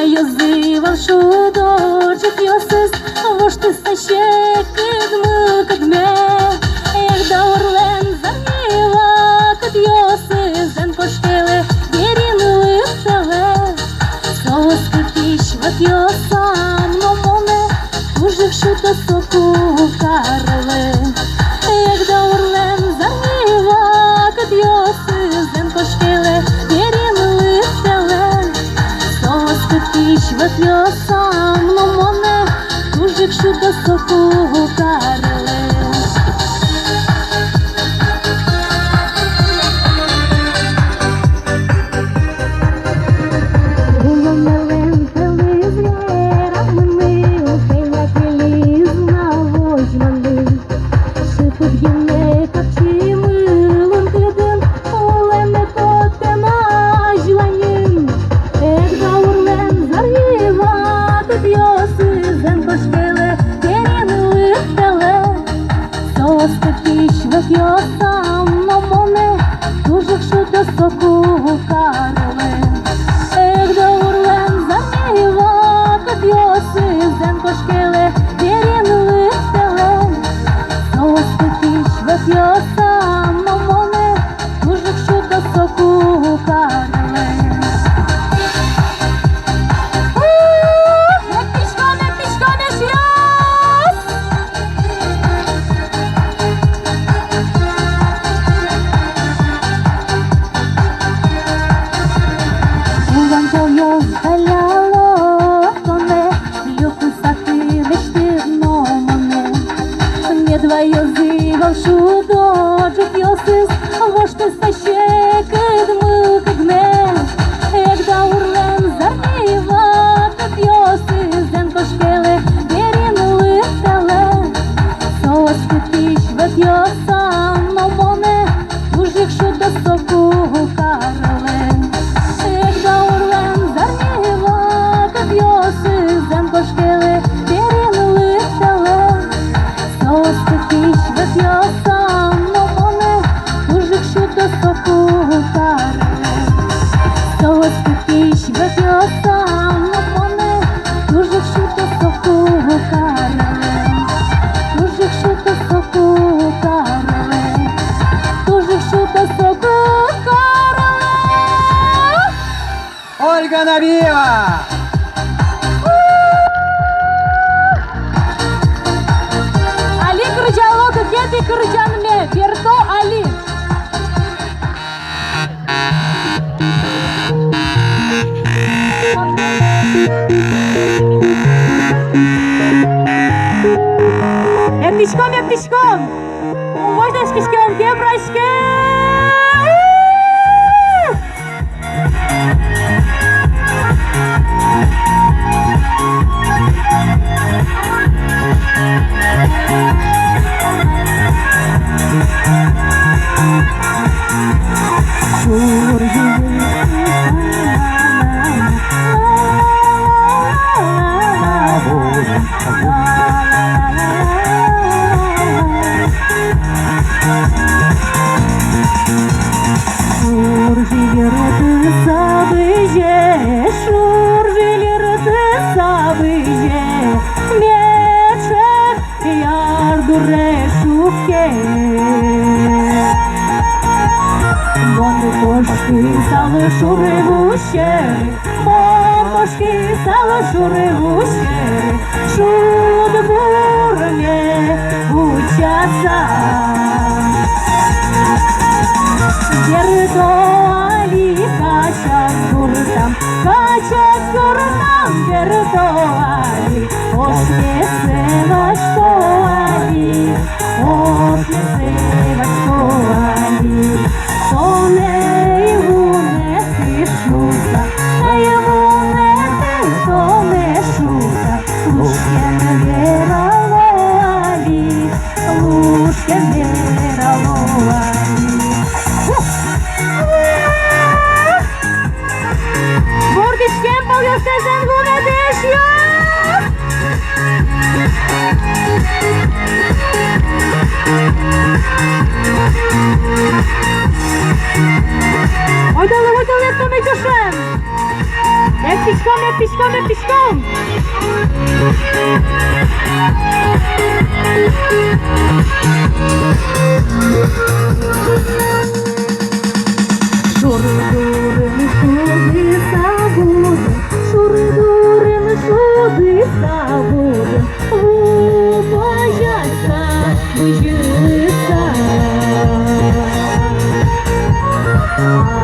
yazıval şu dojik yosuz Voştu saşe kıdmı kıdme Эх даурлен zaneva kıd yosuz Zen koştele gerin lıhtele Soğuz kıtiş vat yosam no моне Ужившу до соку карли Эх даурлен zaneva kıd yosuz Zen koştele gerin lıhtele Soğuz kıtiş vat yosam no моне Ужившу до соку карли Yosam no моне Ужившу до соку карли Эх даурлен zaneva kıd yosuz Zen koşkele gerin lıhtele Soğuz kıtiş vat yosam no моне Ужившу до соку карли Yazıval şu dojik yosuz Voştu saşe kıdmı kıdme Эх даурлен zaneva kıd yosuz Zen koşkele gerin lıhtele Soğuz kıtiş vat yosam no моне Ужившу до соку карли Эх даурlен zaneva kıd yosuz Zen koşkele gerin lıhtele Soğuz kıtiş vat yosam no моне Ужившу до соку карли Soğuz kıtiş vat yosam no моне Ужившу до соку карли Ужившу до соку карли Ужившу до соку карли Ольга Набиева! Ali Kırcalı kıketi kırcanme Berto Ali Yak pişkom Можно с пешком, кебрачки Стало шуривуще, бомбошки стало шуривуще, шуд бурне учаться. Берто Али качат гуртам, Берто Али, ош не сева, что Али, ош не сева, что Али, соне Ой, далеко не помічушем! Як як пішком, як пішком. Шури-дури, шури, сабуди, шури-дури, шури, сабуди, лупаяться, вижиться.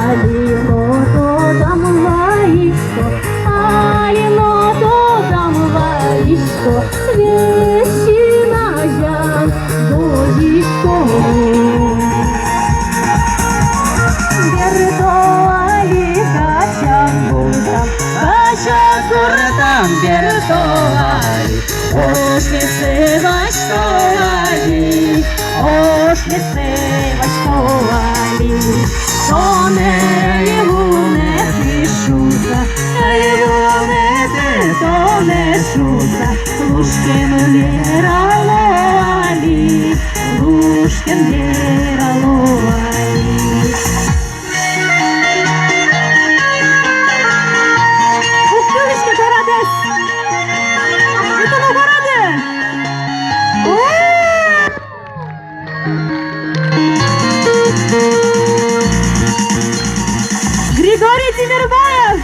Аліно-то там лаїшко, аліно-то там лаїшко, вещина я дожішко. Бертовали, ох, не сивачковали, ох, не сивачковали, то не пишуся, то не шуся, лужкин ліраловали, лужкин ліраловали. Григорий Тимирбаев!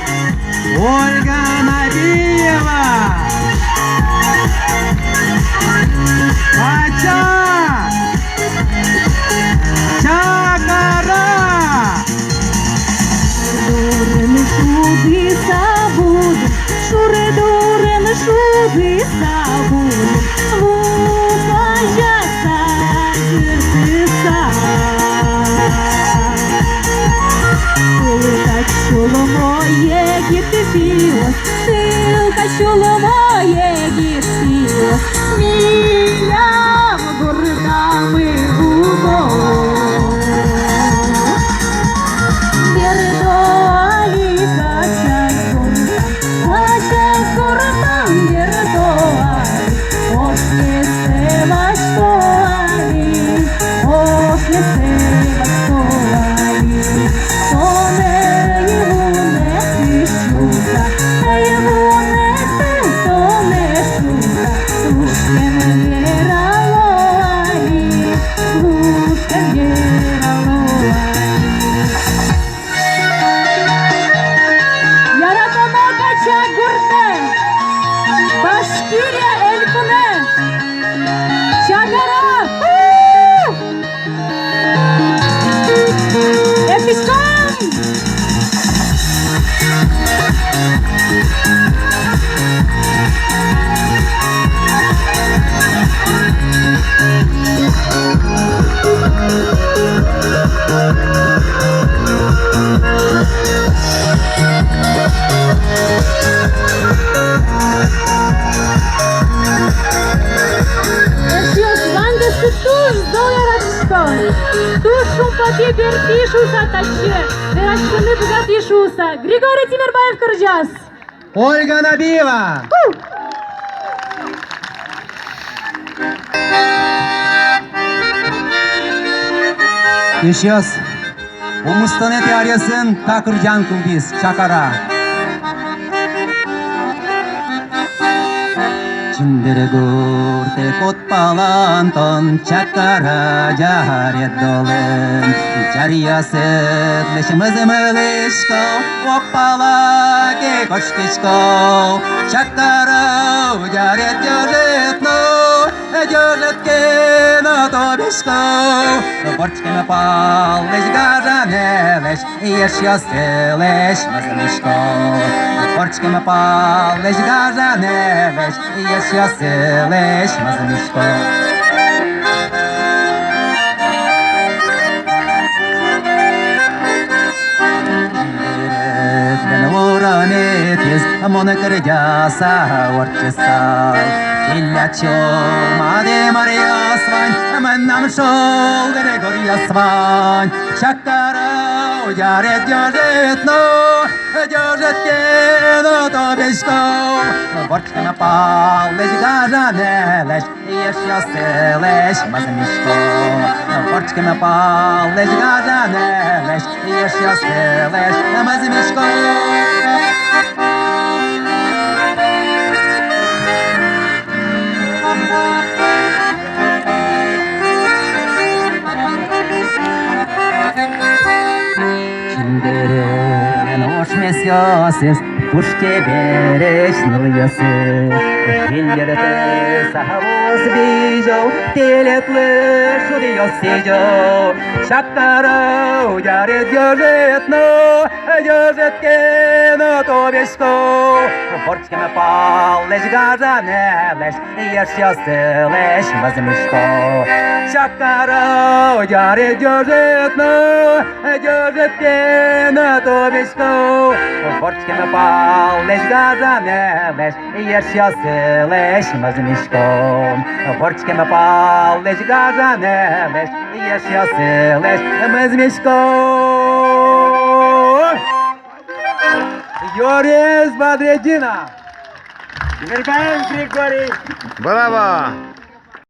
Ольга Набиева! Ача! Чакара! Шури-дури, сабуди, шури-дури, шури, сабуди, лупаяться, вижиться. Чуло моє гіркипіло, силка чуло моє гіркипіло, сміяв гордами губою. Вірдуалі качай куртам, вірдуалі, ох, не сивачковалі, ох, не сивачковалі, то не Башкирия, Элькуне, Чакара, Эписком! Туш шумпати бертишуса таче, верашкыны богатишуса. Григорий Тимирбаев кыржас. Ольга Набиева! Еще раз. Умустонет ариясын Такыржан Кулбис, Чакара. Чиндері көрте кот балантон Чакара жарет долын. Жариясыт лешімізімілішко, Оппала ке кошкишко. Чакара жарет жолетно, жолеткен отобишко. Борчкеме пал леш гаранелеш, еш яселеш мазмишко. Борчкеме пал леш гаранелеш, еш яселеш мазмишко. Монекрыдяса орчеса Иллячо маде Мариясвань Меннам шол Григориясвань Чакара уярет ёжетно Ёжеткено тобешко Борчкана палеш гаранелеш Еш яселеш мазмишко Борчкана палеш гаранелеш Еш яселеш мазмишко сёсыз, пушке береш ныльясы. Хиллерты сахавоз бижо, телетлы шудио сижо. Шаккара уярет ёжетно, ёжеткено тобешко. Борчкеме паллеш газанелеш, ешьясылеш мазмышко. Шаккара уярет ёжетно, ёжеткено тобешко. Борчкеме паллеш газанелеш, ешьясылеш мазмышко. Борчкеме паллеш газанелеш, ешьясылеш мазмышко. Юрис Бадреддинов. Браво!